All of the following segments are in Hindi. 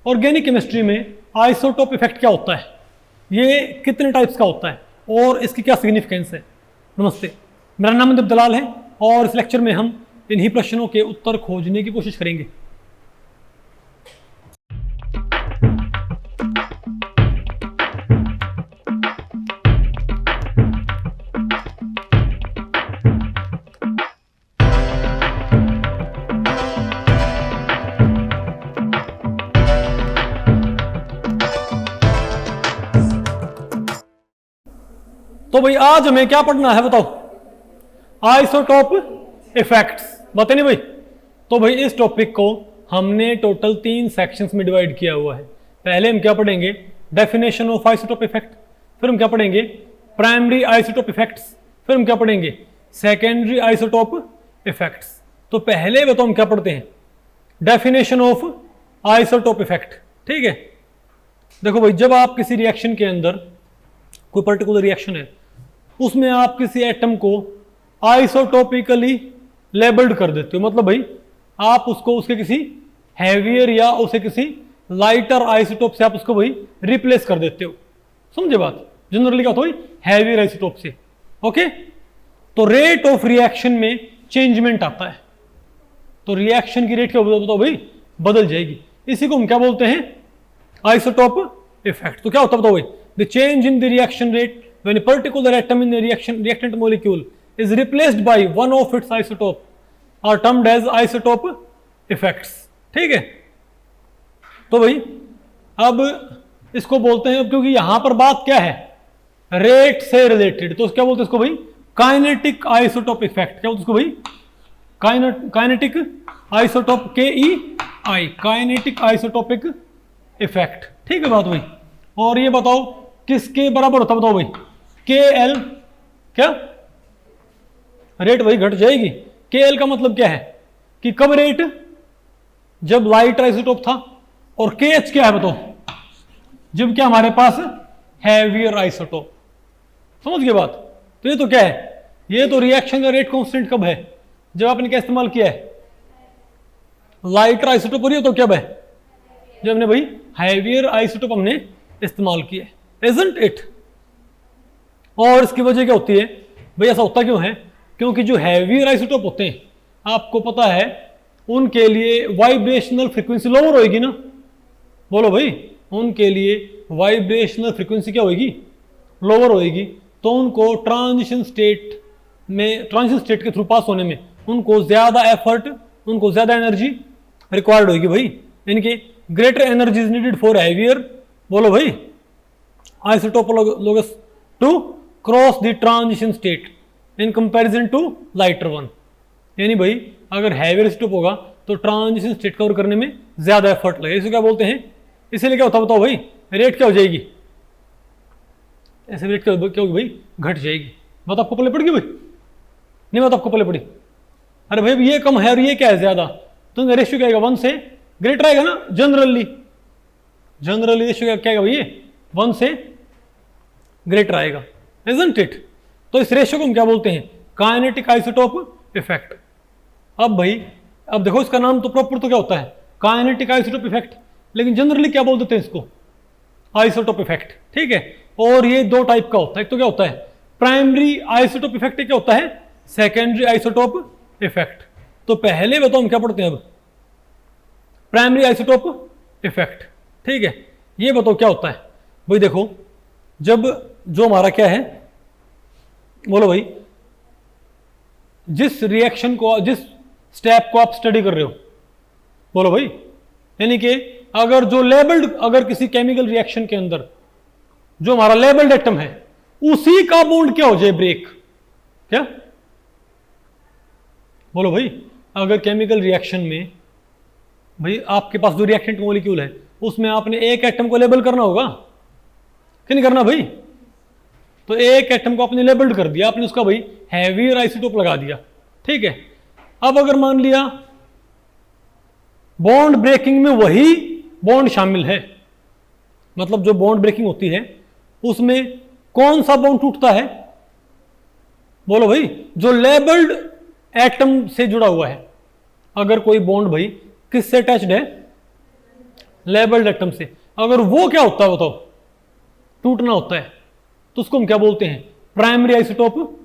ऑर्गेनिक केमिस्ट्री में आइसोटोप इफेक्ट क्या होता है, ये कितने टाइप्स का होता है और इसकी क्या सिग्निफिकेंस है। नमस्ते, मेरा नाम मनदीप दलाल है और इस लेक्चर में हम इन्हीं प्रश्नों के उत्तर खोजने की कोशिश करेंगे। तो भाई आज हमें क्या पढ़ना है बताओ, आइसोटोप इफेक्ट्स, बताए नहीं भाई। तो भाई इस टॉपिक को हमने टोटल 3 सेक्शंस में डिवाइड किया हुआ है। पहले हम क्या पढ़ेंगे, डेफिनेशन ऑफ आइसोटोप इफेक्ट, फिर हम क्या पढ़ेंगे प्राइमरी आइसोटोप इफेक्ट्स, फिर हम क्या पढ़ेंगे सेकेंडरी आइसोटोप इफेक्ट्स। तो पहले बताओ हम क्या पढ़ते हैं, डेफिनेशन ऑफ आइसोटोप इफेक्ट। ठीक है, देखो भाई जब आप किसी रिएक्शन के अंदर कोई पर्टिकुलर रिएक्शन है उसमें आप किसी एटम को आइसोटोपिकली लेबल्ड कर देते हो, मतलब भाई आप उसको उसके किसी हैवियर या उसे किसी लाइटर आइसोटोप से आप उसको भाई रिप्लेस कर देते हो। समझे बात, जनरली क्या होता है हैवियर आइसोटोप से। ओके, तो रेट ऑफ रिएक्शन में चेंजमेंट आता है, तो रिएक्शन की रेट क्या बताओ भाई बदल जाएगी। इसी को हम क्या बोलते हैं आइसोटोप इफेक्ट। तो क्या होता है बताओ भाई, the change in the reaction rate when a particular atom in the reactant molecule is replaced by one of its isotope are termed as isotope effects। ठीक है, तो भाई अब इसको बोलते हैं, क्योंकि यहां पर बात क्या है रेट से रिलेटेड, तो क्या बोलते हैं इसको भाई काइनेटिक आइसोटोप इफेक्ट। क्या बोलते हैं इसको भाई kinetic isotope, KEI, kinetic isotopic effect. ठीक है बात भाई, और ये बताओ किसके बराबर होता बताओ भाई KL, क्या रेट भाई घट जाएगी। KL का मतलब क्या है कि कब रेट, जब लाइट आइसोटोप था, और KH क्या है बताओ जब क्या हमारे पास हैवियर आइसोटोप। समझ गए बात। तो ये तो क्या है, ये तो रिएक्शन का रेट कांस्टेंट कब है, जब आपने क्या इस्तेमाल किया है लाइटर आइसोटोप, और ये तो कब है जब हमने भाई हैवियर आइसोटोप हमने इस्तेमाल किया है, इजंट इट। और इसकी वजह क्या होती है भाई, ऐसा होता क्यों है, क्योंकि जो हैवियर आइसोटोप होते हैं आपको पता है उनके लिए वाइब्रेशनल फ्रीक्वेंसी लोअर होएगी ना, बोलो भाई उनके लिए वाइब्रेशनल फ्रीक्वेंसी क्या होएगी लोअर होएगी, तो उनको ट्रांजिशन स्टेट के थ्रू पास होने में उनको ज्यादा एफर्ट, उनको ज्यादा एनर्जी रिक्वायर्ड होगी भाई, इनके greater energy is needed for heavier, बोलो भाई isotopologous to cross the transition state in comparison to lighter one। यानी भाई अगर हैवियर आइसोटोप होगा तो ट्रांजिशन स्टेट कवर करने में ज्यादा एफर्ट लगेगा, इसे क्या बोलते हैं। इसीलिए क्या होता है बताओ भाई रेट क्या हो जाएगी, ऐसे रेट क्या होगी भाई घट जाएगी। बात आपको पहले पड़ गई भाई, नहीं बात आपको पहले पड़ी। अरे भाई ये कम है और ये क्या है ज्यादा, तो रेशियो क्या आएगा 1 से ग्रेटर आएगा ना, जनरली रेशियो क्या आएगा भाई ये 1 से ग्रेटर आएगा, इजंट इट। तो इस रेशियो को हम क्या बोलते हैं काइनेटिक आइसोटोप इफेक्ट। अब भाई अब देखो इसका नाम तो प्रॉपर तो क्या होता है काइनेटिक आइसोटोप इफेक्ट, लेकिन जनरली क्या बोल देते हैं इसको आइसोटोप इफेक्ट। ठीक है, और ये 2 टाइप का होता है, एक तो क्या होता है प्राइमरी आइसोटोप इफेक्ट, क्या होता है सेकेंडरी आइसोटोप इफेक्ट। तो पहले बताओ हम क्या पढ़ते हैं अब प्राइमरी आइसोटोप इफेक्ट। ठीक है, ये बताओ क्या होता है भाई। देखो जब जो हमारा क्या है, बोलो भाई जिस रिएक्शन को, जिस स्टेप को आप स्टडी कर रहे हो, बोलो भाई, यानी कि अगर जो लेबल्ड, अगर किसी केमिकल रिएक्शन के अंदर जो हमारा लेबल्ड एटम है उसी का बॉन्ड क्या हो जाए ब्रेक, क्या बोलो भाई अगर केमिकल रिएक्शन में भाई आपके पास जो रिएक्टेंट मॉलिक्यूल है उसमें आपने एक एटम को लेबल करना होगा कि नहीं करना भाई। तो एक एटम को आपने लेबल्ड कर दिया, आपने उसका भाई हैवियर आइसोटोप लगा दिया। ठीक है, अब अगर मान लिया बॉन्ड ब्रेकिंग में वही बॉन्ड शामिल है, मतलब जो बॉन्ड ब्रेकिंग होती है उसमें कौन सा बॉन्ड टूटता है, बोलो भाई जो लेबल्ड एटम से जुड़ा हुआ है। अगर कोई बॉन्ड भाई किससे अटैच्ड है, लेबल्ड एटम से, अगर वो क्या होता है बताओ, टूटना होता है, तो उसको हम क्या बोलते हैं, प्राइमरी आइसोटोप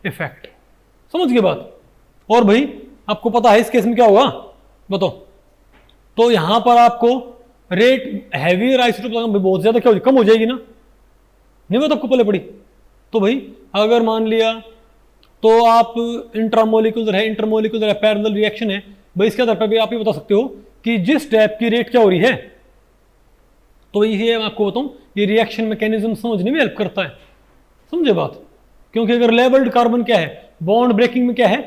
इफेक्ट। समझ गए बात। और भाई आपको पता है इस केस में क्या होगा बताओ, तो यहां पर आपको रेट हैवियर आइसोटोप बहुत ज्यादा क्या हो, कम हो जाएगी ना, नहीं बात आपको पहले पड़ी। तो भाई अगर मान लिया तो आप इंट्रामोलिकुलर है पैरेलल रिएक्शन है, भाई इसके आधार पर भी आप ये बता सकते हो कि जिस स्टेप की रेट क्या हो रही है, तो ये मैं आपको बताऊं ये रिएक्शन मैकेनिज्म समझने में हेल्प करता है। समझे बात, क्योंकि अगर लेबल्ड कार्बन क्या है, बॉन्ड ब्रेकिंग में क्या है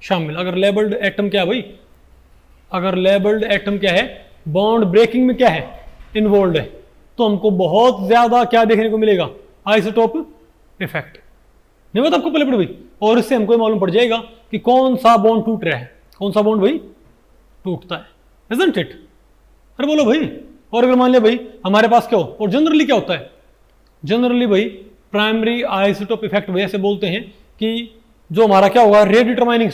शामिल, अगर लेबल्ड एटम क्या है भाई, अगर लेबल्ड एटम क्या है बॉन्ड ब्रेकिंग में क्या है इन्वॉल्व है, तो हमको बहुत ज्यादा क्या देखने को मिलेगा, आइसोटोप इफेक्ट। नहीं बता आपको पहले पड़े भाई, और इससे हमको मालूम पड़ जाएगा कि कौन सा बॉन्ड टूट रहा है, कौन सा बॉन्ड भाई टूटता है, isn't it? अरे बोलो भाई। और अगर मान लिया भाई हमारे पास क्या हो, और जनरली क्या होता है, जनरली भाई प्राइमरी आइसोटोप इफेक्ट भाई ऐसे बोलते हैं कि जो हमारा क्या होगा रेट डिटरमाइनिंग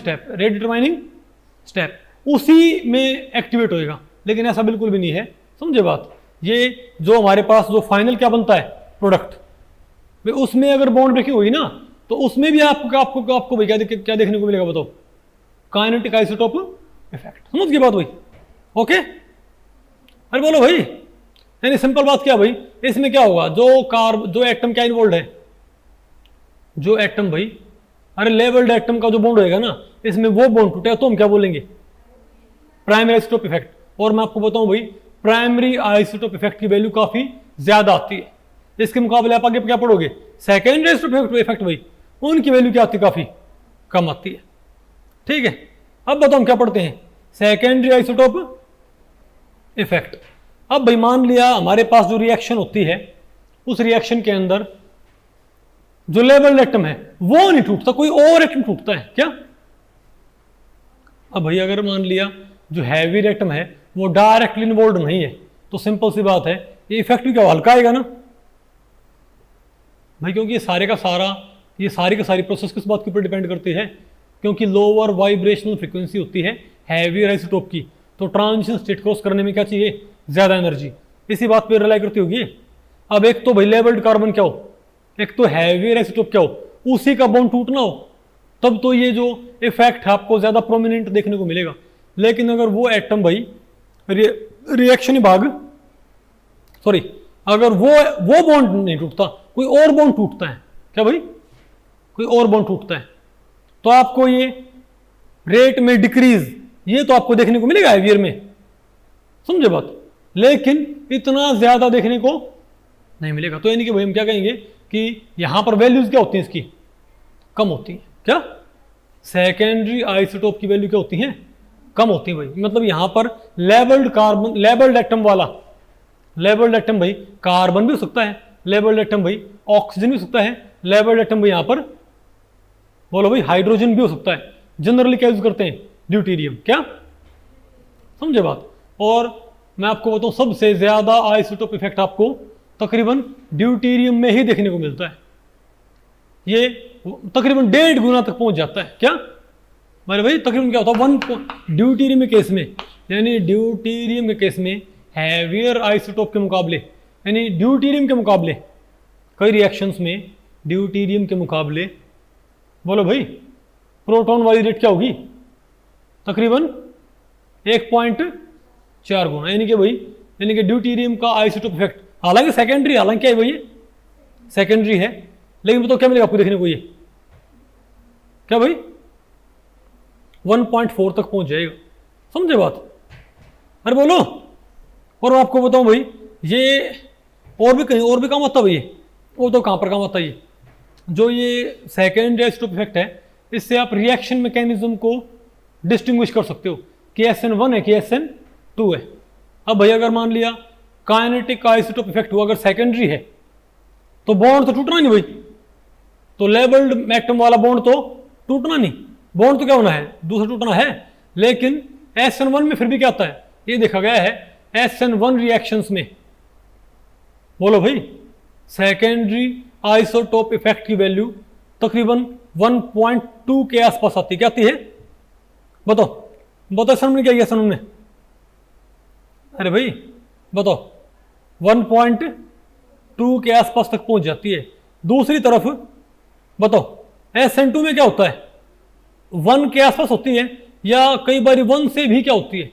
स्टेप उसी में एक्टिवेट होएगा, लेकिन ऐसा बिल्कुल भी नहीं है। समझे बात, ये जो हमारे पास जो फाइनल क्या बनता है प्रोडक्ट, भाई उसमें अगर बॉन्ड ब्रेकिंग होगी ना, तो उसमें भी आपको भाई क्या देखने को मिलेगा बताओ, काइनेटिक आइसोटोप इफेक्ट। समझ गए बात भाई, ओके। अरे बोलो भाई, यानी सिंपल बात क्या भाई, इसमें क्या होगा, जो एटम क्या इन्वॉल्व है, जो एटम भाई, अरे लेबल्ड एटम का जो बॉन्ड होएगा ना, इसमें वो बॉन्ड टूटेगा तो हम क्या बोलेंगे, प्राइमरी आइसोटोप इफेक्ट। और मैं आपको बताऊं भाई प्राइमरी आइसोटोप इफेक्ट की वैल्यू काफी ज्यादा आती है, इसके मुकाबले आप आगे क्या पढ़ोगे, सेकेंडरी आइसोटोप इफेक्ट भाई उनकी वैल्यू क्या आती है, काफी कम आती है। ठीक है, अब बताओ हम क्या पढ़ते हैं, सेकेंडरी आइसोटोप इफेक्ट। अब भाई मान लिया हमारे पास जो रिएक्शन होती है, उस रिएक्शन के अंदर जो लेबल्ड एटम है वो नहीं टूटता, कोई और एटम टूटता है क्या। अब भाई अगर मान लिया जो हैवी एटम है वो डायरेक्टली इन्वॉल्व नहीं है, तो सिंपल सी बात है ये इफेक्ट भी क्या हल्का आएगा ना भाई, क्योंकि ये सारी की सारी प्रोसेस किस बात के ऊपर डिपेंड करती है, क्योंकि लोअर वाइब्रेशनल फ्रीक्वेंसी होती है हैवी आइसोटोप की, तो ट्रांजिशन स्टेट क्रॉस करने में क्या चाहिए, ज्यादा एनर्जी, इसी बात पे रिलाई करती होगी। अब एक तो भाई लेबल्ड कार्बन क्या हो, एक तो हैवी आइसोटोप क्या हो, उसी का बॉन्ड टूटना हो, तब तो ये जो इफेक्ट है आपको ज्यादा प्रोमिनेंट देखने को मिलेगा। लेकिन अगर वो एटम भाई रिएक्शन भाग सॉरी अगर वो बॉन्ड नहीं टूटता, कोई और बॉन्ड टूटता है क्या भाई, कोई और बॉन्ड टूटता है, तो आपको ये रेट में डिक्रीज ये तो आपको देखने को मिलेगा हैवियर में। समझे बात, लेकिन इतना ज्यादा देखने को नहीं मिलेगा। तो यानी कि भाई हम क्या कहेंगे कि यहां पर वैल्यूज क्या होती हैं इसकी, कम होती है क्या, सेकेंडरी आइसोटोप की वैल्यू क्या होती है, कम होती है भाई। मतलब यहां पर लेबल्ड एटम भाई कार्बन भी हो सकता है, लेबल्ड एटम भाई ऑक्सीजन भी हो सकता है, लेबल्ड एटम भाई यहां पर बोलो भाई हाइड्रोजन भी हो सकता है। जनरली क्या यूज करते हैं, ड्यूटेरियम, क्या समझे बात। और मैं आपको बताऊं सबसे ज्यादा आइसोटोप इफेक्ट आपको तकरीबन ड्यूटेरियम में ही देखने को मिलता है, ये तकरीबन 1.5 गुना तक पहुंच जाता है क्या मेरे भाई, तकरीबन क्या होता है ड्यूटेरियम के केस में, यानी ड्यूटेरियम के केस में हैवियर आइसोटोप के मुकाबले, यानी ड्यूटेरियम के मुकाबले कई रिएक्शंस में ड्यूटेरियम के मुकाबले बोलो भाई प्रोटॉन वाली रेट क्या होगी, तकरीबन 1.4 गुना, यानी कि ड्यूटेरियम का आइसोटोप इफेक्ट हालांकि सेकेंडरी, हालांकि है भाई सेकेंडरी है, लेकिन तो क्या मिलेगा आपको देखने को, ये क्या भाई 1.4 तक पहुंच जाएगा। समझे बात, अरे बोलो। और मैं आपको बताऊं भाई ये और भी कहीं और भी काम आता है भाई, वो तो कहां पर काम आता है ये जो ये सेकेंडरी आइसोटोप इफेक्ट है, इससे आप रिएक्शन मैकेनिज्म को डिस्टिंग्विश कर सकते हो कि SN1 है कि SN2 है। अब भाई अगर मान लिया काइनेटिक आइसोटोप इफेक्ट हुआ, अगर सेकेंडरी है तो बॉन्ड तो टूटना नहीं भाई, तो लेबल्ड एटम वाला बॉन्ड तो टूटना नहीं, बॉन्ड तो क्या होना है, दूसरा टूटना है। लेकिन SN1 में फिर भी क्या आता है, ये देखा गया है SN1 रिएक्शंस में बोलो भाई सेकेंडरी आइसोटोप इफेक्ट की वैल्यू तकरीबन 1.2 के आसपास आती, क्या आती है बताओ SN1 में क्या किया, SN1 में अरे भाई बताओ 1.2 के आसपास तक पहुंच जाती है। दूसरी तरफ बताओ SN2 में क्या होता है, 1 के आसपास होती है या कई बार 1 से भी क्या होती है।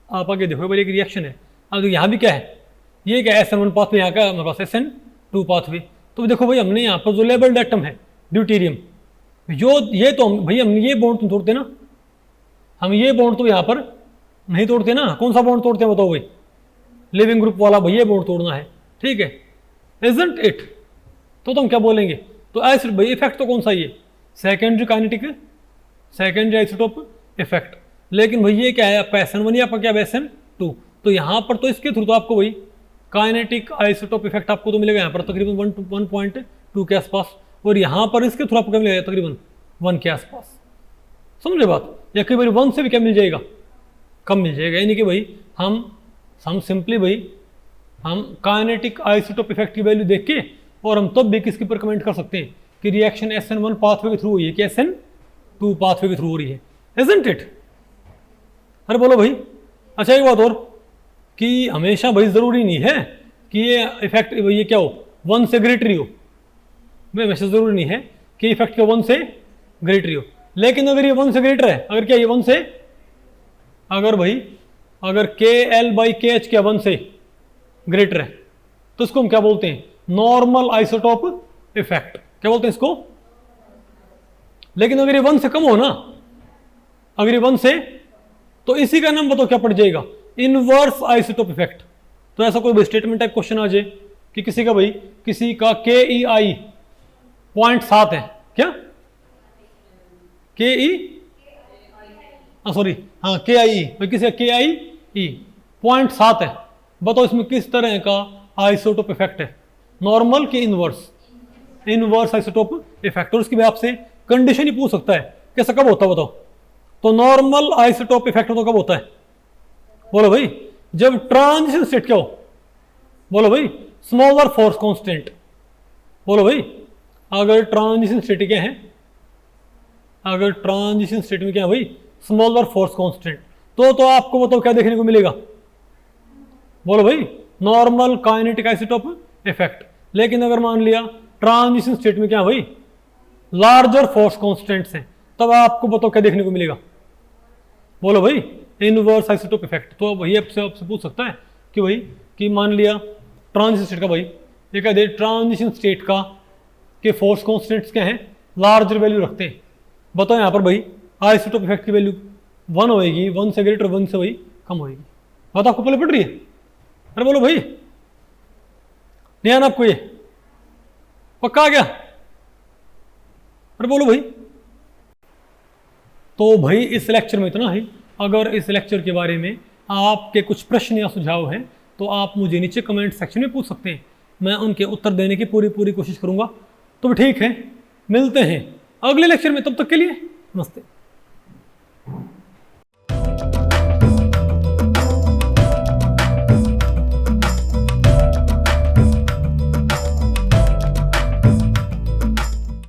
आप आगे देखो भाई एक रिएक्शन है। अब यहाँ भी क्या है, ये क्या SN1 पाथवे, यहाँ का हमारे पास SN2 पाथवे। तो देखो भाई हमने यहाँ पर जो लेबल्ड एटम है ड्यूटेरियम, जो ये तो भाई हम ये बॉन्ड तो तोड़ते ना, हम ये बॉन्ड तो यहाँ पर नहीं तोड़ते ना। कौन सा बॉन्ड तोड़ते हैं बताओ भाई, लिविंग ग्रुप वाला भाई ये बॉन्ड तोड़ना है, ठीक है, इजंट इट। तो हम क्या बोलेंगे, तो ऐसे भाई इफेक्ट तो कौन सा ये secondary kinetic, secondary isotope effect. लेकिन भाई ये क्या है आपका SN1 या आपका क्या SN2। तो यहाँ पर तो इसके थ्रू तो आपको भाई काइनेटिक आइसोटोप इफेक्ट आपको तो मिलेगा यहाँ पर तकरीबन 1.2 के आसपास, और यहाँ पर इसके थ्रू आपको क्या मिलेगा तकरीबन 1 के आसपास। समझे बात, या कई बार 1 से भी क्या मिल जाएगा, कम मिल जाएगा। यानी कि भाई हम सिंपली भाई हम काइनेटिक आइसोटोप इफेक्ट की वैल्यू देख के और हम तब भी किसके पर कमेंट कर सकते हैं कि रिएक्शन SN1 पाथवे के थ्रू हुई है कि SN2 पाथवे के थ्रू हो रही है, इजंट इट। अरे बोलो भाई। अच्छा एक बात और कि हमेशा भाई ज़रूरी नहीं है कि ये इफेक्ट ये क्या हो 1 से ग्रेटर ही हो, वैसे ज़रूरी नहीं है कि इफेक्ट क्या 1 से ग्रेटर ही हो। लेकिन अगर ये 1 से ग्रेटर है, अगर क्या ये 1 से, अगर भाई अगर KL/KH क्या 1 से ग्रेटर है तो इसको हम क्या बोलते हैं, नॉर्मल आइसोटोप इफेक्ट, क्या बोलते हैं इसको। लेकिन अगर ये 1 से कम हो ना, अगर ये 1 से, तो इसी का नाम बताओ क्या पड़ जाएगा, इनवर्स आइसोटोप इफेक्ट। तो ऐसा कोई स्टेटमेंट टाइप क्वेश्चन आ जाए कि किसी का भाई किसी का KEI 0.7 है, क्या KIE भाई किसी का KIE 0.7 है, बताओ इसमें किस तरह का आइसोटोप इफेक्ट है, नॉर्मल के इनवर्स, इनवर्स आइसोटोप इफेक्ट। और उसकी भी आपसे कंडीशन ही पूछ सकता है कैसा कब होता है बताओ। तो नॉर्मल आइसोटोप इफेक्ट तो कब होता है, बोलो भाई जब ट्रांजिशन स्टेट क्या हो, बोलो भाई स्मॉलर फोर्स कांस्टेंट। बोलो भाई अगर ट्रांजिशन स्टेट क्या है, अगर ट्रांजिशन स्टेट में क्या है भाई स्मॉलर फोर्स कांस्टेंट, तो आपको बताओ क्या देखने को मिलेगा, बोलो भाई नॉर्मल काइनेटिक आइसोटोप इफेक्ट। लेकिन अगर मान लिया ट्रांजिशन स्टेट में क्या भाई लार्जर फोर्स कांस्टेंट्स हैं, तब आपको बताओ क्या देखने को मिलेगा, बोलो भाई इनवर्स आइसोटोप इफेक्ट। तो भाई आपसे पूछ सकता है कि भाई कि मान लिया ट्रांजिशन स्टेट का भाई ये कह दे ट्रांजिशन स्टेट का के फोर्स कांस्टेंट्स क्या हैं, लार्जर वैल्यू रखते हैं, बताओ यहाँ पर भाई आइसोटोप इफेक्ट की वैल्यू 1 होएगी, 1 से ग्रेटर 1 से भाई कम होएगी। बात आपको पहले पड़ रही है। अरे बोलो भाई नहीं आना आपको, ये पक्का आ गया। अरे बोलो भाई। तो भाई इस लेक्चर में इतना ही। अगर इस लेक्चर के बारे में आपके कुछ प्रश्न या सुझाव हैं तो आप मुझे नीचे कमेंट सेक्शन में पूछ सकते हैं, मैं उनके उत्तर देने की पूरी कोशिश करूंगा। तो ठीक है, मिलते हैं अगले लेक्चर में, तब तक के लिए नमस्ते।